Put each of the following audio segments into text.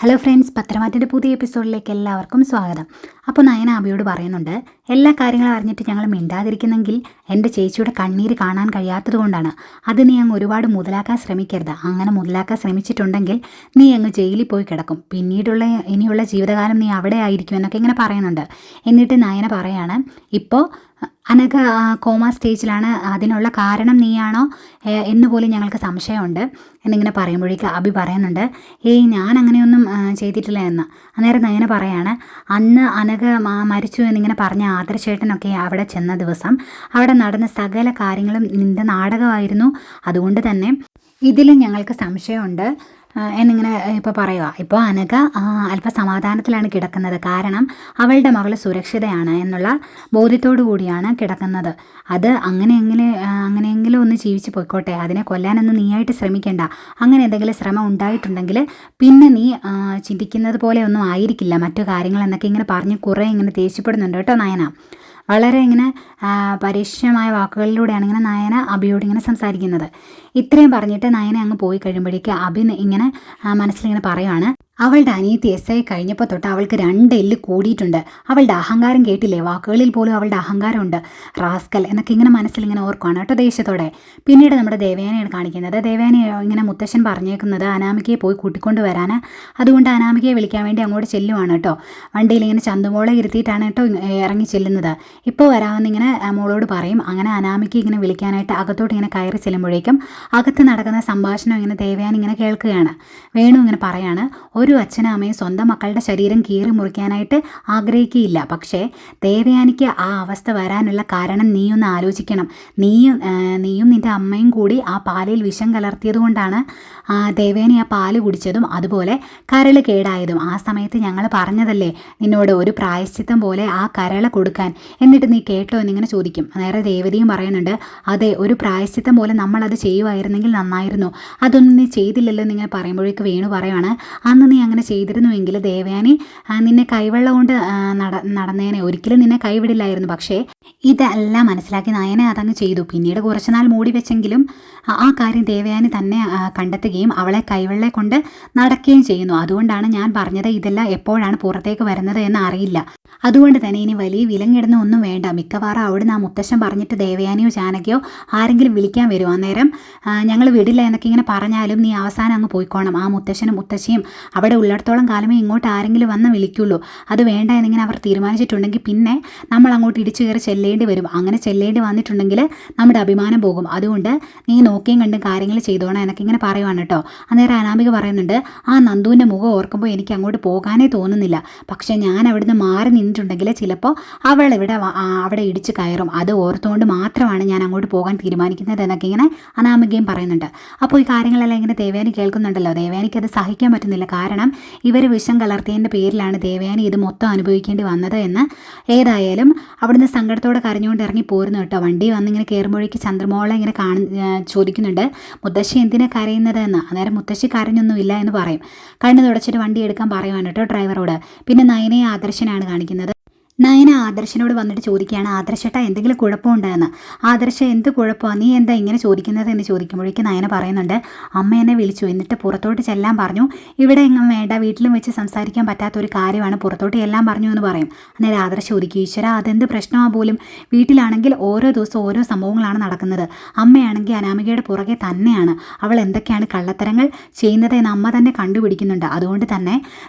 Hello friends, പത്രമാറ്റിൻ്റെ പുതിയ എപ്പിസോഡിലേക്ക് എല്ലാവർക്കും സ്വാഗതം. അപ്പോൾ നയന അബിയോട് പറയുന്നുണ്ട്, എല്ലാ കാര്യങ്ങളും അറിഞ്ഞിട്ട് ഞങ്ങൾ മിണ്ടാതിരിക്കുന്നെങ്കിൽ എൻ്റെ ചേച്ചിയുടെ കണ്ണീര് കാണാൻ കഴിയാത്തത് കൊണ്ടാണ്. അത് നീ അങ്ങ് ഒരുപാട് മുതലാക്കാൻ ശ്രമിക്കരുത്. അങ്ങനെ മുതലാക്കാൻ ശ്രമിച്ചിട്ടുണ്ടെങ്കിൽ നീ അങ്ങ് ജയിലിൽ പോയി കിടക്കും. ഇനിയുള്ള ജീവിതകാലം നീ അവിടെ ആയിരിക്കും എന്നൊക്കെ ഇങ്ങനെ പറയുന്നുണ്ട്. എന്നിട്ട് നയന പറയാണ്, ഇപ്പോൾ അനഘ കോമ സ്റ്റേജിലാണ്, അതിനുള്ള കാരണം നീയാണോ എന്നുപോലും ഞങ്ങൾക്ക് സംശയമുണ്ട് എന്നിങ്ങനെ പറയുമ്പോഴേക്ക് അബി പറയുന്നുണ്ട്, ഞാൻ അങ്ങനെയൊന്നും ചെയ്തിട്ടില്ല എന്ന്. അന്നേരം നയന പറയാണ്, അന്ന് അനഘ മരിച്ചു എന്നിങ്ങനെ പറഞ്ഞ ആദർശേട്ടനൊക്കെ അവിടെ ചെന്ന ദിവസം അവിടെ നടന്ന സകല കാര്യങ്ങളും നിന്റെ നാടകമായിരുന്നു. അതുകൊണ്ട് തന്നെ ഇതിലും ഞങ്ങൾക്ക് സംശയമുണ്ട് എന്നിങ്ങനെ ഇപ്പോൾ പറയുക. ഇപ്പോൾ അനഘ അല്പ സമാധാനത്തിലാണ് കിടക്കുന്നത്. കാരണം അവളുടെ മകൾ സുരക്ഷിതയാണ് എന്നുള്ള ബോധ്യത്തോടു കൂടിയാണ് കിടക്കുന്നത്. അത് അങ്ങനെയെങ്കിലും ഒന്ന് ജീവിച്ച് പോയിക്കോട്ടെ, അതിനെ കൊല്ലാനൊന്നും നീയായിട്ട് ശ്രമിക്കേണ്ട. അങ്ങനെ എന്തെങ്കിലും ശ്രമം ഉണ്ടായിട്ടുണ്ടെങ്കിൽ പിന്നെ നീ ചിന്തിക്കുന്നത് പോലെ ഒന്നും ആയിരിക്കില്ല മറ്റു കാര്യങ്ങൾ എന്നൊക്കെ ഇങ്ങനെ പറഞ്ഞ് കുറേ ഇങ്ങനെ ദേഷ്യപ്പെടുന്നുണ്ട് കേട്ടോ നയന. വളരെ ഇങ്ങനെ പരുഷമായ വാക്കുകളിലൂടെയാണ് ഇങ്ങനെ നയന അബിയോട് ഇങ്ങനെ സംസാരിക്കുന്നത്. ഇത്രയും പറഞ്ഞിട്ട് നയന അങ്ങ് പോയി കഴിയുമ്പോഴേക്ക് അബി ഇങ്ങനെ മനസ്സിലിങ്ങനെ പറയുവാണ്, അവളുടെ അനിയത്തി SI കഴിഞ്ഞപ്പോൾ തൊട്ട് അവൾക്ക് 2 എല്ല് കൂടിയിട്ടുണ്ട്. അവളുടെ അഹങ്കാരം കേട്ടില്ലേ, വാക്കുകളിൽ പോലും അവളുടെ അഹങ്കാരമുണ്ട്, റാസ്കൽ എന്നൊക്കെ ഇങ്ങനെ മനസ്സിലിങ്ങനെ ഓർക്കുവാണ് കേട്ടോ ദേഷ്യത്തോടെ. പിന്നീട് നമ്മുടെ ദേവയാനിയാണ് കാണിക്കുന്നത്. ദേവയാനി ഇങ്ങനെ മുത്തശ്ശൻ പറഞ്ഞേക്കുന്നത് അനാമികയെ പോയി കൂട്ടിക്കൊണ്ട് വരാൻ. അതുകൊണ്ട് അനാമികയെ വിളിക്കാൻ വേണ്ടി അങ്ങോട്ട് ചെല്ലുവാണ് കേട്ടോ. വണ്ടിയിൽ ഇങ്ങനെ ചന്തുമോളെ ഇരുത്തിയിട്ടാണ് കേട്ടോ ഇറങ്ങി ചെല്ലുന്നത്. ഇപ്പോൾ വരാമെന്നിങ്ങനെ മോളോട് പറയും. അങ്ങനെ അനാമിക ഇങ്ങനെ വിളിക്കാനായിട്ട് അകത്തോട്ട് ഇങ്ങനെ കയറി ചെല്ലുമ്പോഴേക്കും അകത്ത് നടക്കുന്ന സംഭാഷണം ഇങ്ങനെ ദേവയാനി ഇങ്ങനെ കേൾക്കുകയാണ്. വേണു ഇങ്ങനെ പറയാണ്, ഒരു അച്ഛനും അമ്മയും സ്വന്തം മക്കളുടെ ശരീരം കീറി മുറിക്കാനായിട്ട് ആഗ്രഹിക്കുകയില്ല. പക്ഷേ ദേവയാനിക്ക് ആ അവസ്ഥ വരാനുള്ള കാരണം നീയൊന്ന് ആലോചിക്കണം. നീയും നിൻ്റെ അമ്മയും കൂടി ആ പാലിൽ വിഷം കലർത്തിയത് കൊണ്ടാണ് ദേവയാനി ആ പാല് കുടിച്ചതും അതുപോലെ കരൾ കേടായതും. ആ സമയത്ത് ഞങ്ങൾ പറഞ്ഞതല്ലേ നിന്നോട് ഒരു പ്രായശ്ചിത്തം പോലെ ആ കരൾ കൊടുക്കാൻ, എന്നിട്ട് നീ കേട്ടോ എന്നിങ്ങനെ ചോദിക്കും. നേരെ രേവതിയും പറയുന്നുണ്ട്, അതെ, ഒരു പ്രായശ്ചിത്തം പോലെ നമ്മളത് ചെയ്യുമായിരുന്നെങ്കിൽ നന്നായിരുന്നു, അതൊന്നും നീ ചെയ്തില്ലല്ലോ എന്നിങ്ങനെ പറയുമ്പോഴേക്ക് വേണു പറയുവാണ്, അന്ന് നീ അങ്ങനെ ചെയ്തിരുന്നുവെങ്കിൽ ദേവയാനി നിന്നെ കൈവെള്ളം കൊണ്ട് നടന്നേനെ, ഒരിക്കലും നിന്നെ കൈവിടില്ലായിരുന്നു. പക്ഷേ ഇതെല്ലാം മനസ്സിലാക്കി നയനെ അതങ്ങ് ചെയ്തു. പിന്നീട് കുറച്ചുനാൾ മൂടി വെച്ചെങ്കിലും ആ കാര്യം ദേവയാനി തന്നെ കണ്ടെത്തുകയും അവളെ കൈവെള്ളം കൊണ്ട് നടക്കുകയും ചെയ്യുന്നു. അതുകൊണ്ടാണ് ഞാൻ പറഞ്ഞത്, ഇതെല്ലാം എപ്പോഴാണ് പുറത്തേക്ക് വരുന്നത് എന്ന് അറിയില്ല. അതുകൊണ്ട് തന്നെ ഇനി വലിയ വിലങ്ങിടുന്ന ഒന്നും വേണ്ട. മിക്കവാറും അവിടുന്ന് ആ മുത്തശ്ശൻ പറഞ്ഞിട്ട് ദേവയാനിയോ ജാനകിയോ ആരെങ്കിലും വിളിക്കാൻ വരും. അന്നേരം ഞങ്ങൾ വിടില്ല എന്നൊക്കെ ഇങ്ങനെ പറഞ്ഞാലും നീ അവസാനം അങ്ങ് പോയിക്കോണം. ആ മുത്തശ്ശനും മുത്തശ്ശിയും അവിടെ ഉള്ളിടത്തോളം കാലമേ ഇങ്ങോട്ട് ആരെങ്കിലും വന്ന് വിളിക്കുള്ളൂ. അത് വേണ്ട എന്നിങ്ങനെ അവർ തീരുമാനിച്ചിട്ടുണ്ടെങ്കിൽ പിന്നെ നമ്മൾ അങ്ങോട്ട് ഇടിച്ചു കയറി ചെല്ലേണ്ടി വരും. അങ്ങനെ ചെല്ലേണ്ടി വന്നിട്ടുണ്ടെങ്കിൽ നമ്മുടെ അഭിമാനം പോകും. അതുകൊണ്ട് നീ നോക്കിയും കണ്ടും കാര്യങ്ങൾ ചെയ്തോണം എന്നൊക്കെ ഇങ്ങനെ പറയുവാണ് കേട്ടോ. അന്നേരം അനാമിക പറയുന്നുണ്ട്, ആ നന്ദുവിൻ്റെ മുഖം ഓർക്കുമ്പോൾ എനിക്ക് അങ്ങോട്ട് പോകാനേ തോന്നുന്നില്ല. പക്ഷേ ഞാൻ അവിടുന്ന് മാറി നിന്നിട്ടുണ്ടെങ്കിൽ ചിലപ്പോൾ അവൾ അവിടെ ഇടിച്ച് കയറും. അത് ഓർത്തുകൊണ്ട് മാത്രമാണ് ഞാൻ അങ്ങോട്ട് പോകാൻ തീരുമാനിക്കുന്നത് എന്നൊക്കെ ഇങ്ങനെ അനാമികയും പറയുന്നുണ്ട്. അപ്പോൾ ഈ കാര്യങ്ങളെല്ലാം ഇങ്ങനെ ദേവയാനി കേൾക്കുന്നുണ്ടല്ലോ. ദേവയാനിക്ക് അത് സഹിക്കാൻ പറ്റുന്നില്ല. കാരണം ഇവർ വിഷം കലർത്തിയതിൻ്റെ പേരിലാണ് ദേവയാനി ഇത് മൊത്തം അനുഭവിക്കേണ്ടി വന്നത് എന്ന്. ഏതായാലും അവിടുന്ന് സങ്കടത്തോടെ കരഞ്ഞുകൊണ്ട് ഇറങ്ങി പോരുന്നു കേട്ടോ. വണ്ടി വന്നിങ്ങനെ കയറുമ്പോഴേക്ക് ചന്ദ്രമോളെ ഇങ്ങനെ ചോദിക്കുന്നുണ്ട്, മുത്തശ്ശി എന്തിനാ കരയുന്നത് എന്ന്. അന്നേരം മുത്തശ്ശി കരഞ്ഞൊന്നുമില്ല എന്ന് പറയും. കണ്ണ് തുടച്ചിട്ട് വണ്ടി എടുക്കാൻ പറയുവാണ് കേട്ടോ ഡ്രൈവറോട്. പിന്നെ നയനയെ ആദർശനാണ് കാണിക്കുന്നത്. നയന ആദർശനോട് വന്നിട്ട് ചോദിക്കുകയാണ്, ആദർശേട്ടാ എന്തെങ്കിലും കുഴപ്പമുണ്ടെന്ന്. ആദർശ എന്ത് കുഴപ്പമാണ്, നീ എന്താ ഇങ്ങനെ ചോദിക്കുന്നത് എന്ന് ചോദിക്കുമ്പോഴേക്ക് നയന പറയുന്നുണ്ട്, അമ്മ എന്നെ വിളിച്ചു, എന്നിട്ട് പുറത്തോട്ട് ചെല്ലാൻ പറഞ്ഞു. ഇവിടെ എങ്ങും വേണ്ട, വീട്ടിലും വെച്ച് സംസാരിക്കാൻ പറ്റാത്തൊരു കാര്യമാണ്, പുറത്തോട്ട് എല്ലാം പറഞ്ഞു എന്ന് പറയും. അന്നേരം ആദർശ ചോദിക്കും, ഈശ്വര അതെന്ത് പ്രശ്നമാണ് പോലും. വീട്ടിലാണെങ്കിൽ ഓരോ ദിവസവും ഓരോ സംഭവങ്ങളാണ് നടക്കുന്നത്. അമ്മയാണെങ്കിൽ അനാമികയുടെ പുറകെ തന്നെയാണ്. അവൾ എന്തൊക്കെയാണ് കള്ളത്തരങ്ങൾ ചെയ്യുന്നത് എന്ന് അമ്മ തന്നെ കണ്ടുപിടിക്കുന്നുണ്ട്. അതുകൊണ്ട് തന്നെ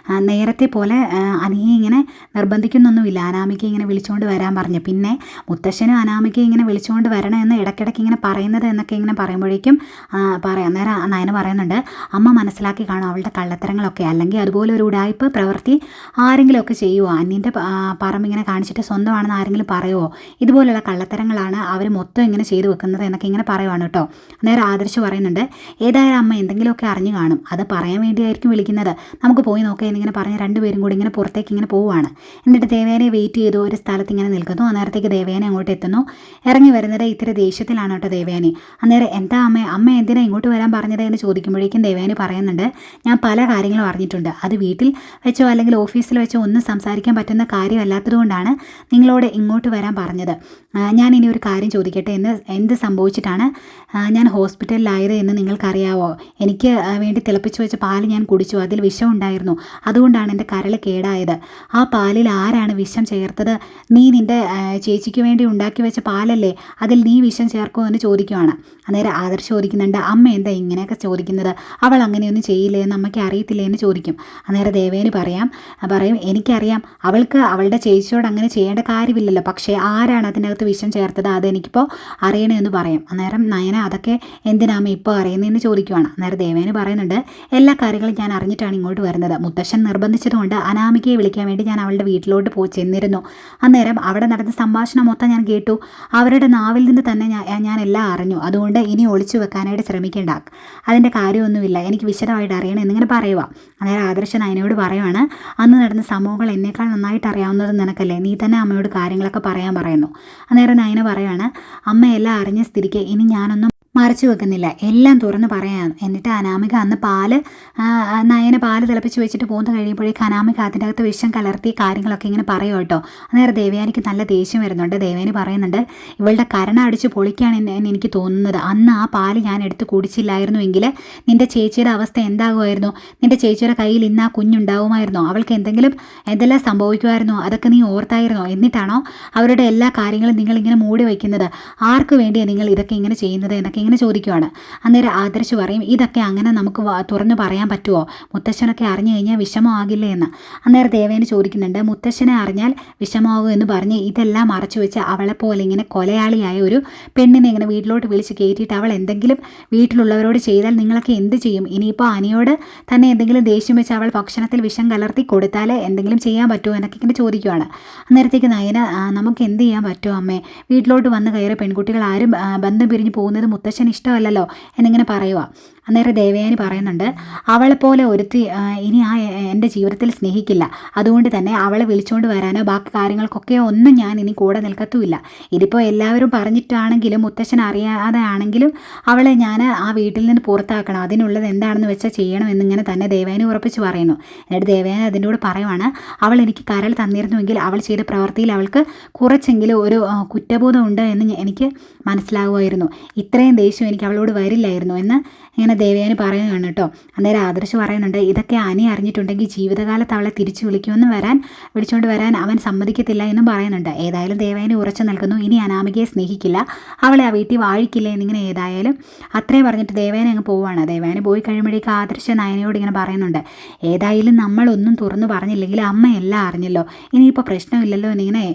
നേരത്തെ പോലെ അനിയെ ഇങ്ങനെ നിർബന്ധിക്കുന്നൊന്നുമില്ല. അനാമിക ഇങ്ങനെ വിളിച്ചുകൊണ്ട് വരാൻ പറഞ്ഞു. പിന്നെ മുത്തശ്ശനും അനാമിക ഇങ്ങനെ വിളിച്ചുകൊണ്ട് വരണമെന്ന് ഇടയ്ക്കിടയ്ക്ക് ഇങ്ങനെ പറയുന്നത് എന്നൊക്കെ ഇങ്ങനെ പറയുമ്പോഴേക്കും അന്നേരം നയന പറയുന്നുണ്ട്, അമ്മ മനസ്സിലാക്കി കാണും അവളുടെ കള്ളത്തരങ്ങളൊക്കെ. അല്ലെങ്കിൽ അതുപോലെ ഒരു ഉടായ്പ പ്രവൃത്തി ആരെങ്കിലുമൊക്കെ ചെയ്യുമോ, അന്യൻ്റെ പറമ്പ് ഇങ്ങനെ കാണിച്ചിട്ട് സ്വന്തമാണെന്ന് ആരെങ്കിലും പറയുമോ? ഇതുപോലുള്ള കള്ളത്തരങ്ങളാണ് അവർ മൊത്തം ഇങ്ങനെ ചെയ്തു വെക്കുന്നത് എന്നൊക്കെ ഇങ്ങനെ പറയുവാണ് കേട്ടോ. അന്നേരം ആദർശ് പറയുന്നുണ്ട്, ഏതായാലും അമ്മ എന്തെങ്കിലുമൊക്കെ അറിഞ്ഞു കാണും, അത് പറയാൻ വേണ്ടിയായിരിക്കും വിളിക്കുന്നത്, നമുക്ക് പോയി നോക്കാം എന്നിങ്ങനെ പറഞ്ഞ് രണ്ടുപേരും കൂടി ഇങ്ങനെ പുറത്തേക്ക് ഇങ്ങനെ പോവുകയാണ്. എന്നിട്ട് ദേവേനെ വെയിറ്റ് ചെയ്തു ഒരു സ്ഥലത്ത് ഇങ്ങനെ നിൽക്കുന്നു. അന്നേരത്തേക്ക് ദേവയാനി അങ്ങോട്ട് എത്തുന്നു. ഇറങ്ങി വരുന്നത് ഇത്തിരി ദേഷ്യത്തിലാണ് കേട്ടോ ദേവയാനി. അന്നേരം എന്താ അമ്മ എന്തിനാ ഇങ്ങോട്ട് വരാൻ പറഞ്ഞത് എന്ന് ചോദിക്കുമ്പോഴേക്കും ദേവയാനി പറയുന്നുണ്ട്, ഞാൻ പല കാര്യങ്ങളും അറിഞ്ഞിട്ടുണ്ട്. അത് വീട്ടിൽ വെച്ചോ അല്ലെങ്കിൽ ഓഫീസിൽ വെച്ചോ ഒന്നും സംസാരിക്കാൻ പറ്റുന്ന കാര്യമല്ലാത്തതുകൊണ്ടാണ് നിങ്ങളോട് ഇങ്ങോട്ട് വരാൻ പറഞ്ഞത്. ഞാൻ ഇനി ഒരു കാര്യം ചോദിക്കട്ടെ, എന്ത് സംഭവിച്ചിട്ടാണ് ഞാൻ ഹോസ്പിറ്റലിലായത് എന്ന് നിങ്ങൾക്കറിയാവോ? എനിക്ക് വേണ്ടി തിളപ്പിച്ചു വെച്ച പാല് ഞാൻ കുടിച്ചു. അതിൽ വിഷം ഉണ്ടായിരുന്നു. അതുകൊണ്ടാണ് എൻ്റെ കരൾ കേടായത്. ആ പാലിൽ ആരാണ് വിഷം ചേർത്തത്? നീ നിൻ്റെ ചേച്ചിക്ക് വേണ്ടി ഉണ്ടാക്കി വെച്ച പാലല്ലേ, അതിൽ നീ വിഷം ചേർക്കുമോ എന്ന് ചോദിക്കുവാണ്. അന്നേരം ആദർശ് ചോദിക്കുന്നുണ്ട്, അമ്മ എന്താ ഇങ്ങനെയൊക്കെ ചോദിക്കുന്നത്? അവൾ അങ്ങനെയൊന്നും ചെയ്യില്ലേ എന്ന് അമ്മയ്ക്ക് അറിയത്തില്ലേ എന്ന് ചോദിക്കും. അന്നേരം ദേവേനി പറയും എനിക്കറിയാം, അവൾക്ക് അവളുടെ ചേച്ചിയോട് അങ്ങനെ ചെയ്യേണ്ട കാര്യമില്ലല്ലോ. പക്ഷേ ആരാണ് അതിനകത്ത് വിഷം ചേർത്തത് അതെനിക്കിപ്പോൾ അറിയണമെന്ന് പറയും. അന്നേരം നയന അതൊക്കെ എന്തിനാമ്മ ഇപ്പോൾ അറിയുന്നതെന്ന് ചോദിക്കുവാണ്. അന്നേരം ദേവേനി പറയുന്നുണ്ട്, എല്ലാ കാര്യങ്ങളും ഞാൻ അറിഞ്ഞിട്ടാണ് ഇങ്ങോട്ട് വരുന്നത്. മുത്തശ്ശൻ നിർബന്ധിച്ചതുകൊണ്ട് അനാമികയെ വിളിക്കാൻ വേണ്ടി ഞാൻ അവളുടെ വീട്ടിലോട്ട് പോയി ചെന്നിരുന്നു. അന്നേരം അവിടെ നടന്ന സംഭാഷണം മൊത്തം ഞാൻ കേട്ടു. അവരുടെ നാവിൽ നിന്ന് തന്നെ ഞാൻ എല്ലാം അറിഞ്ഞു. അതുകൊണ്ട് ഇനി ഒളിച്ചു വെക്കാനായിട്ട് ശ്രമിക്കേണ്ട, അതിൻ്റെ കാര്യമൊന്നുമില്ല, എനിക്ക് വിശദമായിട്ട് അറിയണം എന്നിങ്ങനെ പറയുക. അന്നേരം ആദർശ നയനയോട് പറയുവാണ്, അന്ന് നടന്ന സംഭവങ്ങൾ എന്നേക്കാൾ നന്നായിട്ട് അറിയാവുന്നത് നിനക്കല്ലേ, നീ തന്നെ അമ്മയോട് കാര്യങ്ങളൊക്കെ പറയാൻ പറയുന്നു. അന്നേരം നയന പറയുവാണ്, അമ്മ എല്ലാം അറിഞ്ഞ സ്ഥിതിക്ക് ഇനി ഞാനൊന്നും മറച്ചു വെക്കുന്നില്ല, എല്ലാം തുറന്ന് പറയാം. എന്നിട്ട് അനാമിക അന്ന് നയന പാല് തിളപ്പിച്ച് വെച്ചിട്ട് പോകുന്ന കഴിയുമ്പോഴേക്കും അനാമിക അതിൻ്റെ അകത്ത് വിഷം കലർത്തിയ കാര്യങ്ങളൊക്കെ ഇങ്ങനെ പറയും കേട്ടോ. അന്നേരം ദേവയാനിക്ക് നല്ല ദേഷ്യം വരുന്നുണ്ട്. ദേവയാനി പറയുന്നുണ്ട്, ഇവളുടെ കരണ അടിച്ച് പൊളിക്കാണ് എനിക്ക് തോന്നുന്നത്. അന്ന് ആ പാല് ഞാൻ എടുത്ത് കുടിച്ചില്ലായിരുന്നുവെങ്കിൽ നിൻ്റെ ചേച്ചിയുടെ അവസ്ഥ എന്താകുമായിരുന്നു? നിൻ്റെ ചേച്ചിയുടെ കയ്യിൽ ഇന്ന് ആ കുഞ്ഞുണ്ടാവുമായിരുന്നോ? അവൾക്ക് എന്തെല്ലാം സംഭവിക്കുമായിരുന്നോ? അതൊക്കെ നീ ഓർത്തായിരുന്നോ? എന്നിട്ടാണോ അവരുടെ എല്ലാ കാര്യങ്ങളും നിങ്ങളിങ്ങനെ മൂടി വയ്ക്കുന്നത്? ആർക്ക് വേണ്ടിയാണ് നിങ്ങൾ ഇതൊക്കെ ഇങ്ങനെ ചെയ്യുന്നത് എന്നൊക്കെ ഇങ്ങനെ ചോദിക്കുവാണ്. അന്നേരം ആദർശ് പറയും, ഇതൊക്കെ അങ്ങനെ നമുക്ക് തുറന്ന് പറയാൻ പറ്റുമോ? മുത്തശ്ശനൊക്കെ അറിഞ്ഞു കഴിഞ്ഞാൽ വിഷമമാകില്ലേ എന്ന്. അന്നേരം ദേവേനി ചോദിക്കുന്നുണ്ട്, മുത്തശ്ശനെ അറിഞ്ഞാൽ വിഷമമാകും എന്ന് പറഞ്ഞ് ഇതെല്ലാം മറച്ചു വെച്ച് അവളെപ്പോലെ ഇങ്ങനെ കൊലയാളിയായ ഒരു പെണ്ണിനെ ഇങ്ങനെ വീട്ടിലോട്ട് വിളിച്ച് കയറ്റിയിട്ട് അവൾ എന്തെങ്കിലും വീട്ടിലുള്ളവരോട് ചെയ്താൽ നിങ്ങളൊക്കെ എന്ത് ചെയ്യും? ഇനിയിപ്പോൾ അനിയോട് തന്നെ എന്തെങ്കിലും ദേഷ്യം വെച്ച് അവൾ ഭക്ഷണത്തിൽ വിഷം കലർത്തി കൊടുത്താൽ എന്തെങ്കിലും ചെയ്യാൻ പറ്റുമോ എന്നൊക്കെ ഇങ്ങനെ ചോദിക്കുവാണ്. അന്നേരത്തേക്ക് നയന, നമുക്ക് എന്ത് ചെയ്യാൻ പറ്റുമോ അമ്മേ? വീട്ടിലോട്ട് വന്ന് കയറിയ പെൺകുട്ടികൾ ആരും ബന്ധം പിരിഞ്ഞ് പോകുന്നത് മുത്തശ്ശൻ ഇഷ്ടമല്ലല്ലോ എന്നിങ്ങനെ പറയുക. അന്നേരം ദേവയാനി പറയുന്നുണ്ട്, അവളെപ്പോലെ ഒരുത്തി ഇനി എൻ്റെ ജീവിതത്തിൽ സ്നേഹിക്കില്ല. അതുകൊണ്ട് തന്നെ അവളെ വിളിച്ചുകൊണ്ട് വരാനോ ബാക്കി കാര്യങ്ങൾക്കൊക്കെ ഒന്നും ഞാൻ ഇനി കൂടെ നിൽക്കത്തുമില്ല. ഇതിപ്പോൾ എല്ലാവരും പറഞ്ഞിട്ടാണെങ്കിലും മുത്തശ്ശൻ അറിയാതെ ആണെങ്കിലും അവളെ ഞാൻ ആ വീട്ടിൽ നിന്ന് പുറത്താക്കണം. അതിനുള്ളത് എന്താണെന്ന് വെച്ചാൽ ചെയ്യണം എന്നിങ്ങനെ തന്നെ ദേവയാനി ഉറപ്പിച്ച് പറയുന്നു. എന്നിട്ട് ദേവയാനി അതിൻ്റെ കൂടെ പറയുവാണ്, അവൾ എനിക്ക് കരൾ തന്നിരുന്നുവെങ്കിൽ അവൾ ചെയ്ത പ്രവൃത്തിയിൽ അവൾക്ക് കുറച്ചെങ്കിലും ഒരു കുറ്റബോധം ഉണ്ട് എന്ന് എനിക്ക് മനസ്സിലാകുമായിരുന്നു. ഇത്രയും ദേഷ്യം എനിക്ക് അവളോട് വരില്ലായിരുന്നു എന്ന് ഇങ്ങനെ ദേവയാനി പറയുകയാണ് കേട്ടോ. അന്നേരം ആദർശ് പറയുന്നുണ്ട്, ഇതൊക്കെ അനി അറിഞ്ഞിട്ടുണ്ടെങ്കിൽ ജീവിതകാലത്ത് അവളെ തിരിച്ചു വിളിച്ചുകൊണ്ട് വരാൻ അവൻ സമ്മതിക്കത്തില്ല എന്നും പറയുന്നുണ്ട്. ഏതായാലും ദേവയാനി ഉറച്ചു നിൽക്കുന്നു, ഇനി അനാമികയെ സ്നേഹിക്കില്ല, അവളെ ആ വീട്ടിൽ വാഴിക്കില്ല എന്നിങ്ങനെ ഏതായാലും അത്രയും പറഞ്ഞിട്ട് ദേവയാനി അങ്ങ് പോവുകയാണ്. ദേവയാനി പോയി കഴിയുമ്പോഴേക്കും ആദർശ നയനയോട് ഇങ്ങനെ പറയുന്നുണ്ട്, ഏതായാലും നമ്മളൊന്നും തുറന്നു പറഞ്ഞില്ലെങ്കിൽ അമ്മ എല്ലാം അറിഞ്ഞല്ലോ, ഇനിയിപ്പോൾ പ്രശ്നമില്ലല്ലോ എന്നിങ്ങനെ.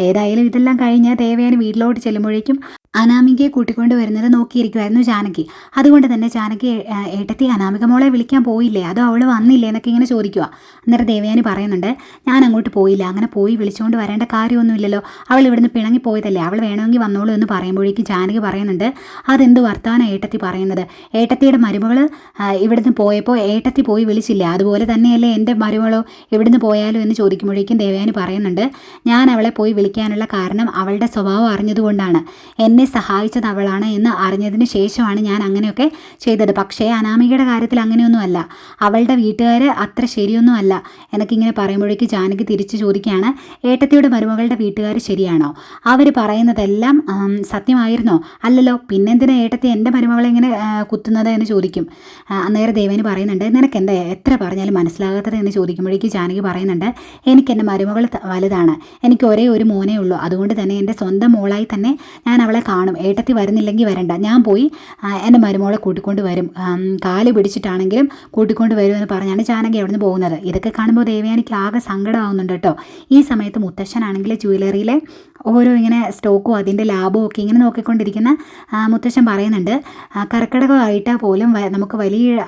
ഏതായാലും ഇതെല്ലാം കഴിഞ്ഞ് ദേവയാനി വീട്ടിലോട്ട് ചെല്ലുമ്പോഴേക്കും അനാമികയെ കൂട്ടിക്കൊണ്ട് വരുന്നത് നോക്കിയിരിക്കുമായിരുന്നു ജാനകി. അതുകൊണ്ട് തന്നെ ജാനകി ഏട്ടത്തി അനാമിക മോളെ വിളിക്കാൻ പോയില്ലേ, അതോ അവൾ വന്നില്ലേ എന്നൊക്കെ ഇങ്ങനെ ചോദിക്കുക. അന്നേരം ദേവയാനി പറയുന്നുണ്ട്, ഞാൻ അങ്ങോട്ട് പോയില്ല, അങ്ങനെ പോയി വിളിച്ചുകൊണ്ട് വരേണ്ട കാര്യമൊന്നുമില്ലല്ലോ, അവൾ ഇവിടുന്ന് പിണങ്ങി പോയതല്ലേ, അവൾ വേണമെങ്കിൽ വന്നോളൂ എന്ന് പറയുമ്പോഴേക്കും ജാനകി പറയുന്നുണ്ട്, അതെന്ത് വർത്താനം ഏട്ടത്തി പറയുന്നത്? ഏട്ടത്തിയുടെ മരുമകൾ ഇവിടുന്ന് പോയപ്പോൾ ഏട്ടത്തി പോയി വിളിച്ചില്ല, അതുപോലെ തന്നെയല്ലേ എൻ്റെ മരുമകളോ ഇവിടുന്ന് പോയാലോ എന്ന് ചോദിക്കുമ്പോഴേക്കും ദേവയാനി പറയുന്നുണ്ട്, ഞാൻ അവളെ പോയി വിളിക്കാനുള്ള കാരണം അവളുടെ സ്വഭാവം അറിഞ്ഞതുകൊണ്ടാണ്. എന്നെ സഹായിച്ചത് അവളാണ് എന്ന് അറിഞ്ഞതിന് ശേഷമാണ് ഞാൻ അങ്ങനെയൊക്കെ ചെയ്തത്. പക്ഷേ അനാമികയുടെ കാര്യത്തിൽ അങ്ങനെയൊന്നുമല്ല, അവളുടെ വീട്ടുകാർ അത്ര ശരിയൊന്നും അല്ല എന്നൊക്കെ ഇങ്ങനെ പറയുമ്പോഴേക്ക് ജാനകി തിരിച്ചു ചോദിക്കുകയാണ്, ഏട്ടത്തിയുടെ മരുമകളുടെ വീട്ടുകാർ ശരിയാണോ? അവർ പറയുന്നതെല്ലാം സത്യമായിരുന്നോ? അല്ലല്ലോ, പിന്നെന്തിനാ ഏട്ടത്തി എൻ്റെ മരുമകളെ ഇങ്ങനെ കുത്തുന്നത് എന്ന് ചോദിക്കും. അന്നേരം ദേവന് പറയുന്നുണ്ട്, നിനക്ക് എന്താ എത്ര പറഞ്ഞാലും മനസ്സിലാകാത്തത് എന്ന് ചോദിക്കുമ്പോഴേക്ക് ജാനകി പറയുന്നുണ്ട്, എനിക്ക് എൻ്റെ മരുമകൾ വലുതാണ്, എനിക്ക് ഒരേ ഒരു മോനേ ഉള്ളൂ, അതുകൊണ്ട് തന്നെ എൻ്റെ സ്വന്തം മോളായി തന്നെ ഞാൻ അവളെ കാണും. ഏട്ടത്തി വരുന്നില്ലെങ്കിൽ വരണ്ട, ഞാൻ പോയി എൻ്റെ മരുമോളെ കൂട്ടിക്കൊണ്ട് വരും, കാല് പിടിച്ചിട്ടാണെങ്കിലും കൂട്ടിക്കൊണ്ട് വരും എന്ന് പറഞ്ഞാണ് ജാനകി അവിടെ നിന്ന് പോകുന്നത്. ഇതൊക്കെ കാണുമ്പോൾ ദേവയാനിക്ക് ആകെ സങ്കടമാവുന്നുണ്ട് കേട്ടോ. ഈ സമയത്ത് മുത്തശ്ശനാണെങ്കിൽ ജ്വല്ലറിയിലെ ഓരോ ഇങ്ങനെ സ്റ്റോക്കും അതിൻ്റെ ലാഭവും ഒക്കെ ഇങ്ങനെ നോക്കിക്കൊണ്ടിരിക്കുന്ന മുത്തശ്ശൻ പറയുന്നുണ്ട്, കർക്കിടകമായിട്ടാൽ പോലും നമുക്ക് വലിയ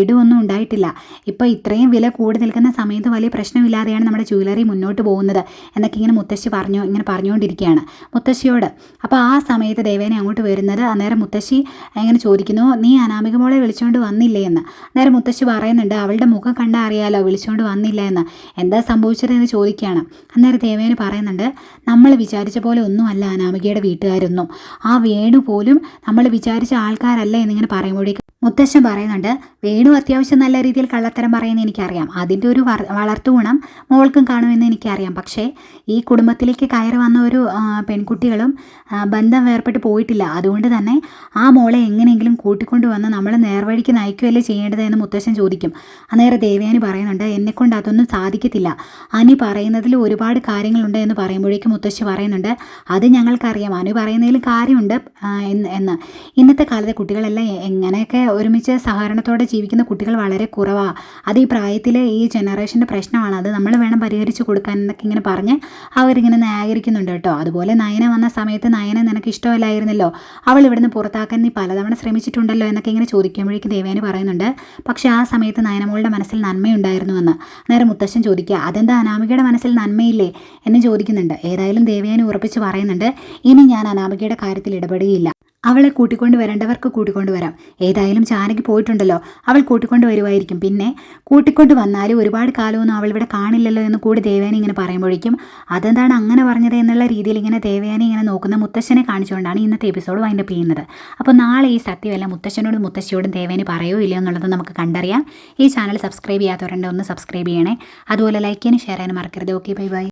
ഇടിവൊന്നും ഉണ്ടായിട്ടില്ല. ഇപ്പോൾ ഇത്രയും വില കൂടി നിൽക്കുന്ന സമയത്ത് വലിയ പ്രശ്നമില്ലാതെയാണ് നമ്മുടെ ജ്വല്ലറി മുന്നോട്ട് പോകുന്നത് എന്നൊക്കെ ഇങ്ങനെ മുത്തശ്ശി ഇങ്ങനെ പറഞ്ഞുകൊണ്ടിരിക്കുകയാണ് മുത്തശ്ശിയോട്. അപ്പോൾ ആ സമയത്ത് ദേവേനെ അങ്ങോട്ട് വരുന്നത്. അന്നേരം മുത്തശ്ശി ഇങ്ങനെ ചോദിക്കുന്നു, നീ അനാമിക മോളെ വിളിച്ചുകൊണ്ട് വന്നില്ലേ എന്ന്. അന്നേരം മുത്തശ്ശി പറയുന്നുണ്ട്, അവളുടെ മുഖം കണ്ടാൽ അറിയാലോ വിളിച്ചുകൊണ്ട് വന്നില്ല എന്ന്, എന്താ സംഭവിച്ചത് എന്ന് ചോദിക്കുകയാണ്. അന്നേരം ദേവേന് പറയുന്നുണ്ട്, നമ്മൾ വിചാരിച്ച പോലെ ഒന്നുമല്ല അനാമികയുടെ വീട്ടുകാരൊന്നും, ആ വേണു പോലും നമ്മൾ വിചാരിച്ച ആൾക്കാരല്ല എന്നിങ്ങനെ പറയുമ്പോഴേക്കും മുത്തശ്ശൻ പറയുന്നുണ്ട്, വേണു അത്യാവശ്യം നല്ല രീതിയിൽ കള്ളത്തരം പറയുന്നത് എനിക്കറിയാം, അതിൻ്റെ ഒരു വളർത്തു ഗുണം മോൾക്കും കാണുമെന്ന് എനിക്കറിയാം. പക്ഷേ ഈ കുടുംബത്തിലേക്ക് കയറി വന്ന ഒരു പെൺകുട്ടികളും ബന്ധം വേർപെട്ട് പോയിട്ടില്ല. അതുകൊണ്ട് തന്നെ ആ മോളെ എങ്ങനെയെങ്കിലും കൂട്ടിക്കൊണ്ട് വന്ന് നമ്മൾ നേർവഴിക്ക് നയിക്കുകയല്ലേ ചെയ്യേണ്ടത് എന്ന് മുത്തശ്ശൻ ചോദിക്കും. അന്നേരം ദേവയാനി പറയുന്നുണ്ട്, എന്നെക്കൊണ്ട് അതൊന്നും സാധിക്കത്തില്ല, അനു പറയുന്നതിൽ ഒരുപാട് കാര്യങ്ങളുണ്ട് എന്ന് പറയുമ്പോഴേക്കും മുത്തശ്ശി പറയുന്നുണ്ട്, അത് ഞങ്ങൾക്കറിയാം, അനു പറയുന്നതിൽ കാര്യമുണ്ട് എന്ന്. ഇന്നത്തെ കാലത്തെ കുട്ടികളെല്ലാം എങ്ങനെയൊക്കെ ഒരുമിച്ച് സഹകരണത്തോടെ ജീവിക്കുന്ന കുട്ടികൾ വളരെ കുറവാണ്. അത് ഈ പ്രായത്തിൽ ഈ ജനറേഷൻ്റെ പ്രശ്നമാണ്, അത് നമ്മൾ വേണം പരിഹരിച്ച് കൊടുക്കാൻ എന്നൊക്കെ ഇങ്ങനെ പറഞ്ഞ് അവരിങ്ങനെ ന്യായീകരിക്കുന്നുണ്ട് കേട്ടോ. അതുപോലെ നയന വന്ന സമയത്ത് നയന നിനക്ക് ഇഷ്ടമല്ലായിരുന്നല്ലോ, അവൾ ഇവിടുന്ന് പുറത്താക്കാൻ നീ പലതവണ ശ്രമിച്ചിട്ടുണ്ടല്ലോ എന്നൊക്കെ ഇങ്ങനെ ചോദിക്കുമ്പോഴേക്കും ദേവേനി പറയുന്നുണ്ട്, പക്ഷേ ആ സമയത്ത് നയനമോളുടെ മനസ്സിൽ നന്മയുണ്ടായിരുന്നുവെന്ന്. നേരെ മുത്തശ്ശൻ ചോദിക്കുക, അതെന്താ അനാമികയുടെ മനസ്സിൽ നന്മയില്ലേ എന്ന് ചോദിക്കുന്നുണ്ട്. ഏതായാലും ദേവയാനി ഉറപ്പിച്ച് പറയുന്നുണ്ട്, ഇനി ഞാൻ അനാമികയുടെ കാര്യത്തിൽ ഇടപെടുകയില്ല, അവളെ കൂട്ടിക്കൊണ്ട് വരേണ്ടവർക്ക് കൂട്ടിക്കൊണ്ട് വരാം. ഏതായാലും ജാനകി പോയിട്ടുണ്ടല്ലോ, അവൾ കൂട്ടിക്കൊണ്ട് വരുമായിരിക്കും, പിന്നെ കൂട്ടിക്കൊണ്ട് വന്നാലും ഒരുപാട് കാലമൊന്നും അവൾ ഇവിടെ കാണില്ലല്ലോ എന്ന് കൂടി ദേവയാനി ഇങ്ങനെ പറയുമ്പോഴേക്കും അതെന്താണ് അങ്ങനെ പറഞ്ഞത് എന്നുള്ള രീതിയിൽ ഇങ്ങനെ ദേവയാനി ഇങ്ങനെ നോക്കുന്ന മുത്തശ്ശനെ കാണിച്ചുകൊണ്ടാണ് ഇന്നത്തെ എപ്പിസോഡ് വൈൻഡപ്പ് ചെയ്യുന്നത്. അപ്പോൾ നാളെ ഈ സത്യമെല്ലാം മുത്തശ്ശനോടും മുത്തശ്ശിയോടും ദേവയാനി പറയുമോ ഇല്ലയോ എന്നുള്ളത് നമുക്ക് കണ്ടറിയാം. ഈ ചാനൽ സബ്സ്ക്രൈബ് ചെയ്യാത്തവരുണ്ട്, ഒന്ന് സബ്സ്ക്രൈബ് ചെയ്യണേ. അതുപോലെ ലൈക്ക് ചെയ്യാനും ഷെയർ ചെയ്യാനും മറക്കരുത്. Okay, bye bye.